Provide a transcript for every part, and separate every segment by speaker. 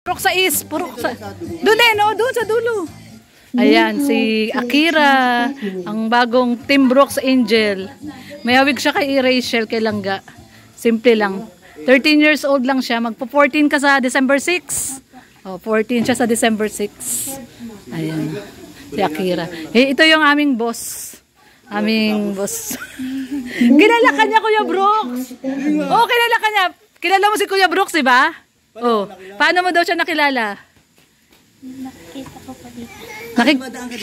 Speaker 1: Purok sa is, purok sa... Doon eh, no? Doon sa dulo. Ayan, si Akira, ang bagong Team Brooks Angel. May hawig siya kay Rachel, kay Langga. Simple lang. 13 years old lang siya. Magpo-14 ka sa December 6. Oh, 14 siya sa December 6. Ayan, si Akira. Eh, ito yung aming boss. Aming boss. Kilala ka niya, Kuya Brooks. Oh, kilala ka niya. Kilala mo si Kuya Brooks, diba? Oh, paano mo daw siya nakilala?
Speaker 2: Nakikita ko pa dito.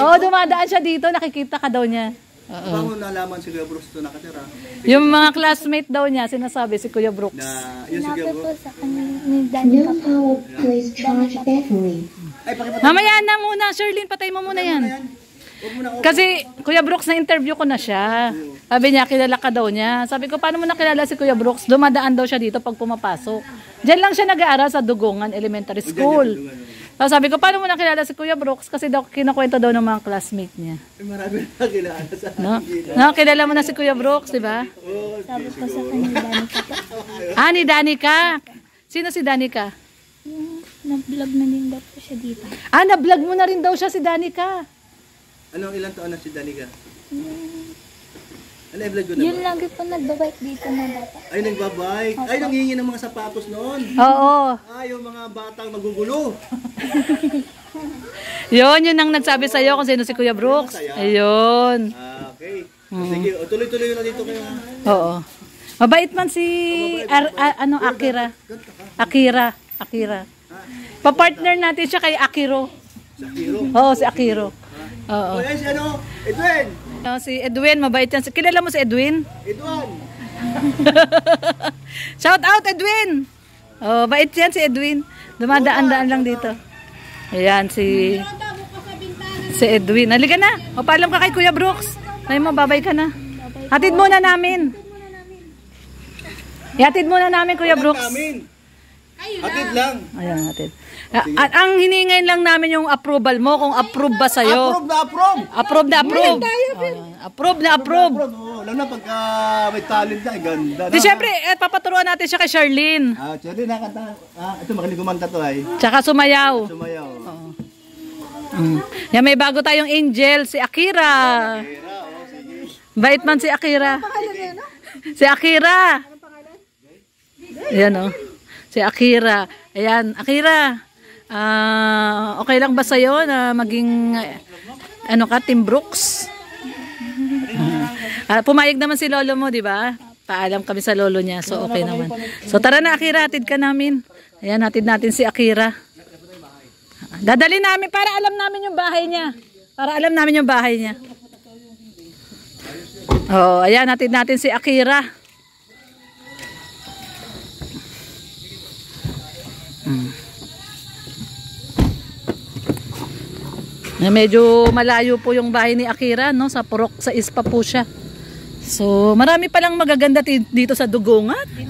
Speaker 1: Oo, dumadaan siya dito. Nakikita ka daw niya.
Speaker 3: Paano nalaman si Kuya Brooks ito nakatira?
Speaker 1: Yung mga classmate daw niya, sinasabi si Kuya Brooks.
Speaker 3: Yung si Kuya
Speaker 2: Sinabi ko
Speaker 3: Brooks?
Speaker 2: sa kanya ni Danica po.
Speaker 1: Mamaya na muna, Sherlyn, patay mo muna yan. Kasi Kuya Brooks, na-interview ko na siya. Sabi niya, kilala ka daw niya. Sabi ko, paano mo nakilala si Kuya Brooks? Dumadaan daw siya dito pag pumapasok. Diyan lang siya nag-aaral sa Dugongan Elementary School. So, sabi ko, paano mo nakilala si Kuya Brooks? Kasi daw, kinakwento daw ng mga classmate niya.
Speaker 3: Marami na kilala sa
Speaker 1: No, kilala mo na si Kuya Brooks, di ba?
Speaker 2: Sabi ko sa kanya ni Danica po.
Speaker 1: Ah, ni Danica. Sino si Danica?
Speaker 2: Yung na-vlog na din daw po siya dito.
Speaker 1: Ah, na-vlog mo na rin daw siya si Danica.
Speaker 3: Anong ilang taon na si Danica? Ano i-vlog ko na
Speaker 2: Yun
Speaker 3: ba?
Speaker 2: lagi po nagbabike dito na bata.
Speaker 3: Ay, nagbabike. Ay, nanghihingi ng mga sapatos noon.
Speaker 1: Oo.
Speaker 3: Ay, yung mga batang magugulo.
Speaker 1: Yun ang nagsabi sa'yo kung sino si Kuya Brooks. Ayun.
Speaker 3: Ah, okay. Sige, tuloy-tuloy na dito kayo.
Speaker 1: Oo. Mabait man si Akira. Akira. Pa-partner natin siya kay Akiro.
Speaker 3: Sa Kiro.
Speaker 1: Oo, si Akiro. Oo.
Speaker 3: Ay, si ano? Edwin!
Speaker 1: Si Edwin, mabait yan. Kilala mo si Edwin?
Speaker 3: Edwin!
Speaker 1: Shout out, Edwin! Oh, bait yan si Edwin. Dumadaan-daan lang dito. Ayan, si Edwin. Halika na. O, paalam ka kay Kuya Brooks. Ay mo, babay ka na. Hatid muna namin. Ihatid muna namin, Kuya Brooks.
Speaker 3: Hatid lang.
Speaker 1: Ayan, hatid. Ang hiningin lang namin yung approval mo, kung approve ba sa'yo.
Speaker 3: Approve na approve!
Speaker 1: Approve na approve. Approve na approve.
Speaker 3: Lalo na pagka may talent na, ganda na.
Speaker 1: Di syempre, papaturuan natin siya kay Charlene.
Speaker 3: Ah, Charlie, nakanta. Ito magaling kumanta to ay.
Speaker 1: Tsaka sumayaw.
Speaker 3: Sumayaw.
Speaker 1: Yan, may bago tayong angel, si Akira. Bait man si Akira. Si Akira. Ayan o. Si Akira. Ayan, Akira. Okay lang ba sa'yo na maging Team Brooks? Pumayag naman si lolo mo, di ba? Paalam kami sa lolo niya, so okay naman. So tara na, Akira, hatid ka namin. Ayan, hatid natin si Akira. Dadali namin para alam namin yung bahay niya. Oh, ayan, hatid natin si Akira. Medyo malayo po yung bahay ni Akira, no? Sa Purok sa Ispa po siya. So, marami palang magaganda dito sa Dugongan.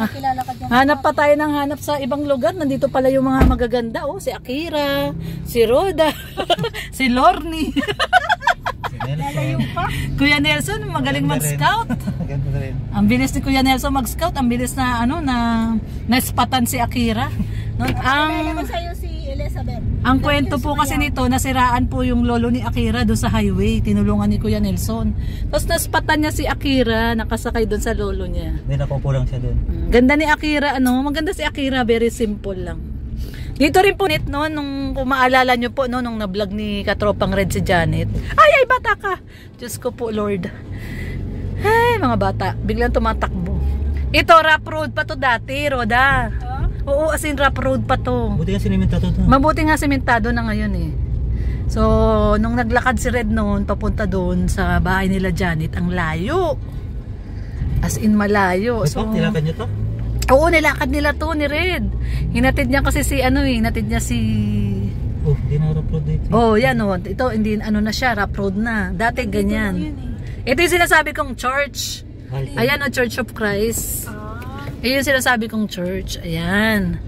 Speaker 1: Hanap pa tayo ng hanap sa ibang lugar. Nandito pala yung mga magaganda. Oh, si Akira, si Roda, si Lorne. Kuya Nelson, magaling mag-scout. Ang bilis ni Kuya Nelson mag-scout. Ang bilis na na-spatan si Akira. No, ang kwento po kasi nito, nasiraan po yung lolo ni Akira doon sa highway. Tinulungan ni Kuya Nelson. Tapos naspatan niya si Akira, nakasakay doon sa lolo niya.
Speaker 4: Hindi, nakupo lang siya doon.
Speaker 1: Ganda ni Akira, maganda si Akira, very simple lang. Dito rin po no, nung kung maalala nyo po, nung na-vlog ni Katropang Red si Janet. Ay, bata ka! Diyos ko po, Lord. Ay, mga bata, biglang tumatakbo. Ito, rough road pa to dati, Roda. Oo, as in rough road pa to.
Speaker 4: Mabuti nga simentado to.
Speaker 1: Mabuti nga simentado na ngayon eh. So, nung naglakad si Red noon, papunta doon sa bahay nila Janet, ang layo. As in malayo.
Speaker 4: So, nilakad nyo to?
Speaker 1: Oo, nilakad nila to ni Red. Hinatid niya kasi hinatid niya si...
Speaker 4: Oh, hindi na rough road dito.
Speaker 1: Oh, yan o. Ito, hindi, na siya, rough road na. Dati ganyan. Ito yung sinasabi kong church. Ayan o, Church of Christ. Ayan yung sinasabi kong church. Ayan.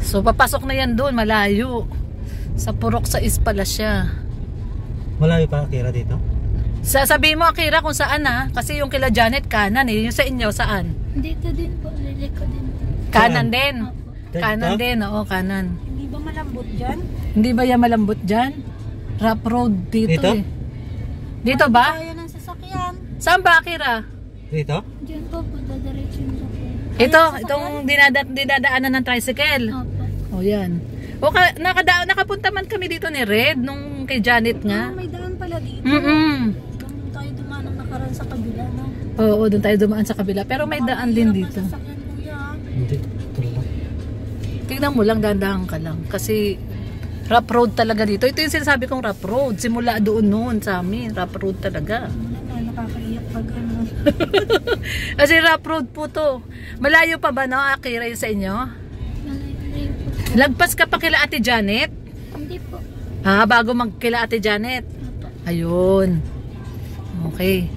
Speaker 1: So, papasok na yan doon, malayo. Sa Purok sa Ispala siya.
Speaker 4: Malayo pa, Akira, dito?
Speaker 1: Sabihin mo, Akira, kung saan kasi yung kila Janet, kanan eh. Yung sa inyo, saan?
Speaker 2: Dito din po, liliko din.
Speaker 1: Kanan din. Kanan din, oo, kanan.
Speaker 5: Hindi ba malambot dyan?
Speaker 1: Hindi ba yan malambot dyan? Rough road dito,
Speaker 4: Dito?
Speaker 1: eh. Dito ba?
Speaker 5: Kaya ng sasakyan.
Speaker 1: Saan ba, Akira?
Speaker 4: Dito?
Speaker 2: Diyan po, dadiretso na po.
Speaker 1: Itong dinadaanan ng tricycle.
Speaker 2: Opo.
Speaker 1: O yan. O nakapunta man kami dito ni Red nung kay Janet nga.
Speaker 5: May daan pala dito. Doon tayo dumaan ng nakaraan sa kabila, no?
Speaker 1: Oo, doon tayo dumaan sa kabila. Pero may daan din dito.
Speaker 5: Sasakyan, kuya.
Speaker 4: Hindi. Ito lang.
Speaker 1: Tingnan mo lang, dandahan ka lang. Kasi rough road talaga dito. Ito yung sinasabi kong rough road. Simula doon noon sa amin. Rough road talaga.
Speaker 5: Nakakaiyak pag ano.
Speaker 1: Kasi rough road po to. Malayo pa ba, no, Akira, yun sa inyo?
Speaker 2: Malayo po.
Speaker 1: Lagpas ka pa kila Ate Janet?
Speaker 2: Hindi po.
Speaker 1: Bago magkila Ate Janet?
Speaker 2: Opo.
Speaker 1: Ayun. Okay.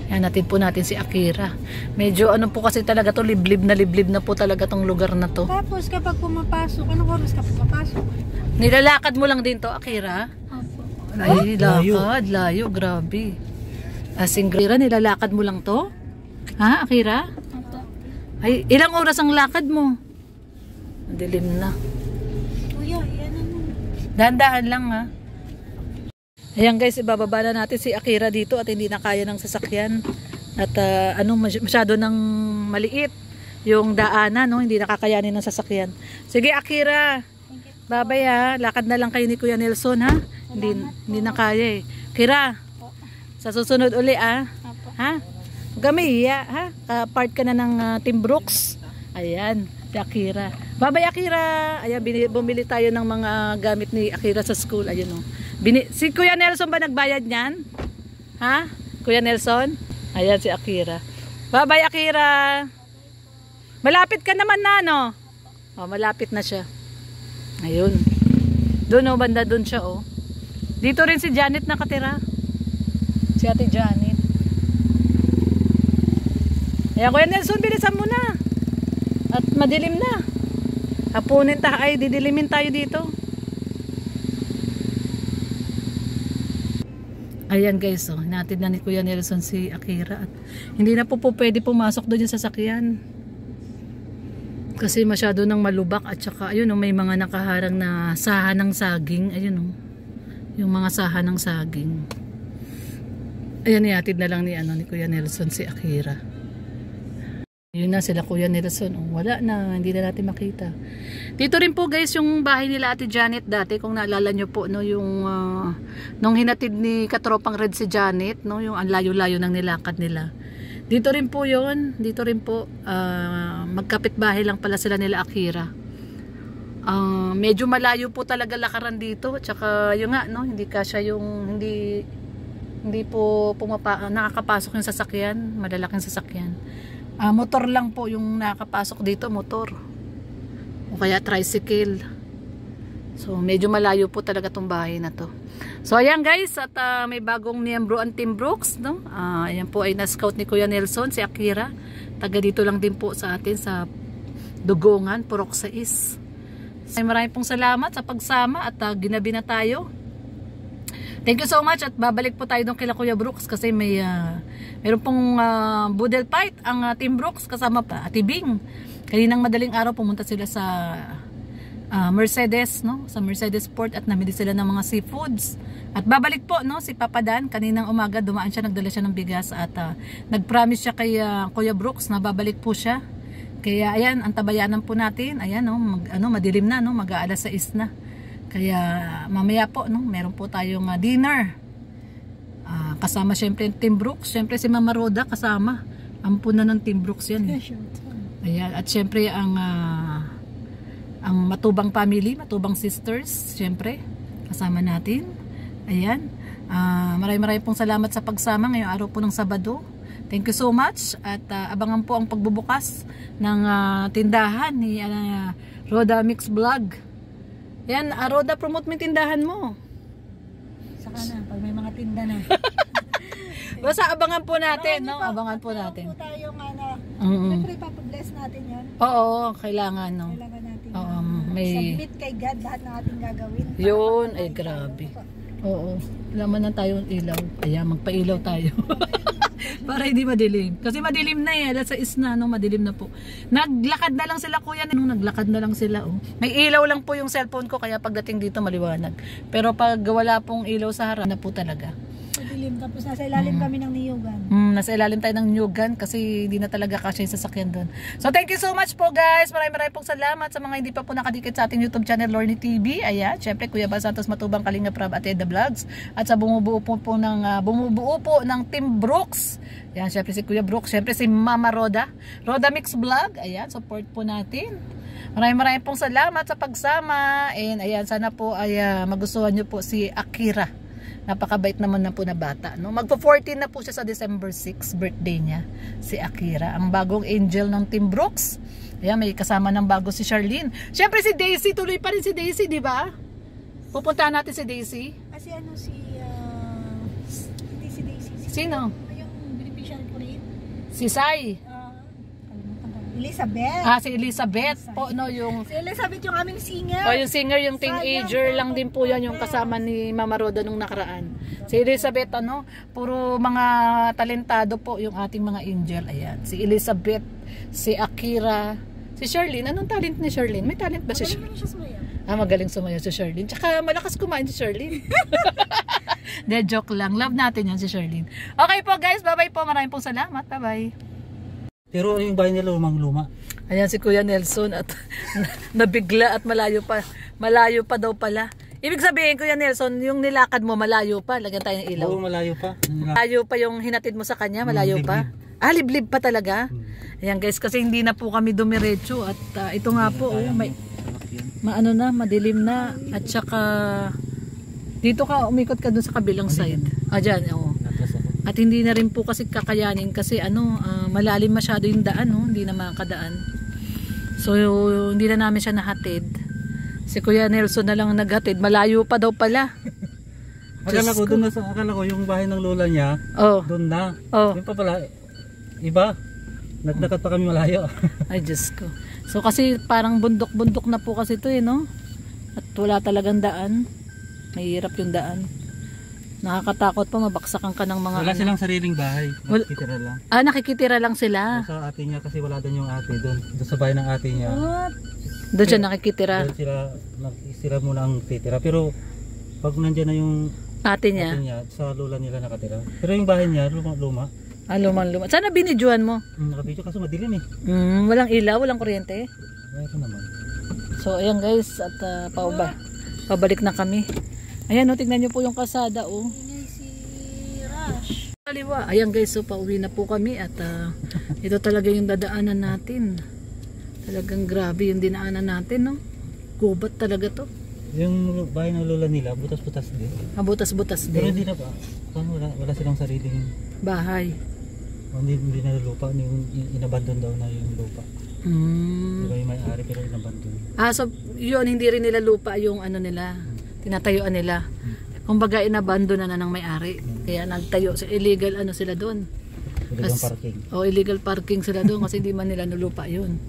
Speaker 1: Yan natin po natin si Akira. Medyo ano po kasi talaga to, liblib na po talaga tong lugar na to.
Speaker 5: Tapos kapag pumapasok, anong oras ka pumapasok?
Speaker 1: Nilalakad mo lang din to, Akira?
Speaker 2: Opo.
Speaker 1: Ay,
Speaker 4: layo.
Speaker 1: layo, grabe. Asing Akira, nilalakad mo lang to? Ha, Akira?
Speaker 2: Opo.
Speaker 1: Ay, ilang oras ang lakad mo? Dilim na.
Speaker 5: Kuya, yan ano.
Speaker 1: Dahan-dahan lang, ha. Ayan guys, ibababa na natin si Akira dito at hindi na kaya ng sasakyan. At masyado nang maliit yung daanan, no? Hindi nakakayanin ng sasakyan. Sige Akira, babay ha. Lakad na lang kayo ni Kuya Nelson, ha? Hindi na kaya eh. Akira, sa susunod uli, ha? Ha? Huwag ka mahiya, ha? Part ka na ng Team Brooks. Ayan, si Akira. Babay Akira. Ayan, bumili tayo ng mga gamit ni Akira sa school. Ayun, no? Si Kuya Nelson ba nagbayad niyan? Ha? Kuya Nelson? Ayan si Akira. Bye-bye Akira. Malapit ka naman na, no? Oh, malapit na siya. Ayun. Doon, oh, banda doon siya, oh. Dito rin si Janet nakatira. Si Ate Janet. Ayan, Kuya Nelson, bilisan mo na. At madilim na. Hapunin tayo, ay didilimin tayo dito. Ayan guys, oh, natin na ni Kuya Nelson si Akira at hindi na po pwede pumasok doon yung sasakyan kasi masyado nang malubak at saka ayun, oh, may mga nakaharang na saha ng saging. Ayun, oh, yung mga saha ng saging. Ayan, iatid na lang ni Kuya Nelson si Akira. Yun na sila Kuya Nelson, oh, wala na, hindi na natin makita. Dito rin po guys yung bahay nila Ate Janet dati, kung naalala nyo po, no, yung nung hinatid ni katropang Red si Janet, no, yung ang layo-layo ng nilakad nila. Dito rin po yun, dito rin po magkapit-bahay lang pala sila nila Akira. Medyo malayo po talaga lakaran dito, tsaka yung nga, no, hindi kasya yung hindi po nakakapasok yung sasakyan, malalaking sasakyan. Motor lang po yung nakakapasok dito, motor. O kaya tricycle. So medyo malayo po talaga tong bahay na to. So ayan guys, at may bagong miyembro ang Team Brooks, no? Ayan po ay na-scout ni Kuya Nelson, si Akira. Taga dito lang din po sa atin sa Dugongan, Purok 6. So, maraming pong salamat sa pagsama at ginabi na tayo. Thank you so much at babalik po tayo doon kila Kuya Brooks kasi meron pong boodle fight ang Team Brooks kasama pa Ate Bing. Kaninang madaling araw pumunta sila sa Mercedes, no? Sa Mercedes Port at namili sila ng mga seafoods. At babalik po, no, si Papa Dan. Kaninang umaga dumaan siya, nagdala siya ng bigas at nag-promise siya kay Kuya Brooks na babalik po siya. Kaya ayan, ang tabayanan po natin. Ayan, no, madilim na, no, mag-aalas 6 na. Kaya mamaya po, no, meron po tayong dinner. Kasama syempre yung Team Brooks, syempre si Mama Roda kasama. Ampunan ng Team Brooks yan. Ayan, at syempre ang Matubang family, Matubang sisters, syempre kasama natin. Ayan, maraming pong salamat sa pagsama ngayong araw po ng Sabado. Thank you so much at abangan po ang pagbubukas ng tindahan ni Roda Mix Vlog. Ayan, Roda, promote mo yung tindahan mo.
Speaker 5: Saka na, pag may mga tinda na.
Speaker 1: Basta abangan po natin, no? Abangan po natin.
Speaker 5: Po tayo nga na, siyempre ipapabless natin yan.
Speaker 1: Oo, kailangan, no?
Speaker 5: Kailangan natin.
Speaker 1: May
Speaker 5: Submit kay God lahat ng ating gagawin.
Speaker 1: yun, ay grabe. Oo. Wala man na tayong ilaw. Kaya magpailaw tayo. Para hindi madilim. Kasi madilim na eh. Alas 6 na, no? Madilim na po. Naglakad na lang sila kuya. Nung naglakad na lang sila. Oh. May ilaw lang po yung cellphone ko. Kaya pagdating dito maliwanag. Pero pag wala pong ilaw sa harap na po talaga.
Speaker 5: Madilim. Tapos nasa ilalim kami ng niyugan.
Speaker 1: Nasa ilalim tayo ng Nyugan kasi hindi na talaga kasya yung sasakyan doon. So thank you so much po guys. Maraming pong salamat sa mga hindi pa po nakadikit sa ating YouTube channel Lorny TV. Ayan, syempre Kuya Bal Santos Matubang, Kalinga Prab at Eda Vlogs. At sa bumubuo po ng Team Brooks. Ayan, syempre si Kuya Brooks, syempre si Mama Roda. Roda Mix Vlog. Ayan, support po natin. Maraming pong salamat sa pagsama. And ayan, sana po ay magustuhan nyo po si Akira. Napakabait naman na po na bata, no? Magpo-14 na po siya sa December 6, birthday niya, si Akira. Ang bagong angel ng Team Brooks. Ayan, may kasama ng bago si Charlene. Siyempre si Daisy, tuloy pa rin si Daisy, di ba? Pupuntahan natin si Daisy.
Speaker 5: Kasi ano hindi si Daisy.
Speaker 1: Sino?
Speaker 5: Yung beneficiary ko rin.
Speaker 1: Si Sai.
Speaker 5: Kalimutan ko. Elizabeth.
Speaker 1: Si Elizabeth po, no? Yung
Speaker 5: Si Elizabeth yung aming singer.
Speaker 1: yung singer, yung teenager lang din po yan, yung kasama ni Mama Roda nung nakaraan. Si Elizabeth, ano, puro mga talentado po yung ating mga angel. Ayan, si Elizabeth, si Akira, si Charlene. Anong talent ni Charlene? May talent ba si Charlene?
Speaker 5: Magaling siya sumayaw.
Speaker 1: Magaling sumayaw si Charlene. Tsaka malakas kumain si Charlene. De, joke lang. Love natin yan si Charlene. Okay po guys, bye-bye po. Maraming pong salamat. Bye-bye.
Speaker 4: Pero yung bahay nila lumang-luma.
Speaker 1: Ayan si Kuya Nelson at nabigla at malayo pa. Malayo pa daw pala. Ibig sabihin Kuya Nelson, yung nilakad mo malayo pa. Lagyan tayo ng ilaw.
Speaker 4: Oo, malayo pa.
Speaker 1: Malayo pa yung hinatid mo sa kanya, malayo pa. Liblib pa talaga. Ayan guys, kasi hindi na po kami dumiretso at ito nga po, maano na, madilim na at saka dito ka umikot ka dun sa kabilang side. Diyan, oo. At hindi na rin po kasi kakayanin kasi malalim masyado yung daan, no? Hindi na makakadaan. So hindi na namin siya nahatid. Si Kuya Nelson na lang naghatid. Malayo pa daw pala.
Speaker 4: Akala ko yung bahay ng lola niya, doon na. Yung pa pala, iba. Naglakad pa kami malayo.
Speaker 1: Ay Diyos ko. So kasi parang bundok-bundok na po kasi ito no? At wala talagang daan. Mahirap yung daan. Nakakatakot pa, mabaksakan ka ng mga
Speaker 4: Wala silang sariling bahay. Nakikitira lang.
Speaker 1: Nakikitira lang sila.
Speaker 4: Sa ate niya kasi wala doon yung ate doon. Doon sa bahay ng ate niya.
Speaker 1: Doon siya nakikitira.
Speaker 4: Doon sila muna ang titira. Pero pag nandyan na yung
Speaker 1: Ate niya.
Speaker 4: Sa lola nila nakatira. Pero yung bahay niya, luma.
Speaker 1: Lumang-luma. Sana binidyohan mo?
Speaker 4: Nakabidyo kaso madilim eh.
Speaker 1: Walang ilaw, walang kuryente.
Speaker 4: Mayroon naman.
Speaker 1: So ayan guys, at pabalik na kami. Ayan tignan nyo po yung kalsada
Speaker 5: Ingay si Rush.
Speaker 1: Kaliwa. Ayan guys, so pauwi na po kami at ito talaga yung dadaanan natin. Talagang grabe yung dinaanan natin, no? Gubat talaga to.
Speaker 4: Yung bahay ng lola nila, butas-butas din.
Speaker 1: Butas-butas
Speaker 4: Pero
Speaker 1: din.
Speaker 4: hindi na ba? Wala silang sariling
Speaker 1: Bahay.
Speaker 4: hindi na lupa. Yung inabandon daw na yung lupa. Di ba yung may-ari pero inabandon.
Speaker 1: So yun, hindi rin nila lupa yung nila. Tinatayuan nila. Kumbaga inabandon na ng may-ari. Kaya nagtayo, illegal sila doon.
Speaker 4: Illegal parking.
Speaker 1: Illegal parking sila doon kasi hindi man nila nulupa yun.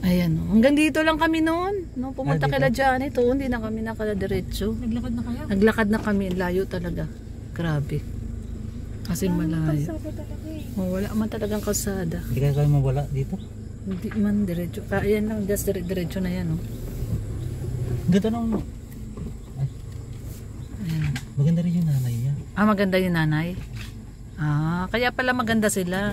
Speaker 1: Ayan, hanggang dito lang kami noon. No, pumunta kila dyan ito, hindi na kami nakadiretso.
Speaker 5: Naglakad na kayo?
Speaker 1: Naglakad na kami, layo talaga. Grabe. Kasi malayo. Wala man talagang kalsada.
Speaker 4: Hindi kayo mawala dito?
Speaker 1: Hindi man diretso. Ayan lang, just diretso na yan.
Speaker 4: Ganda nung maganda rin yung nanay niya.
Speaker 1: Maganda yung nanay. Kaya pala maganda sila.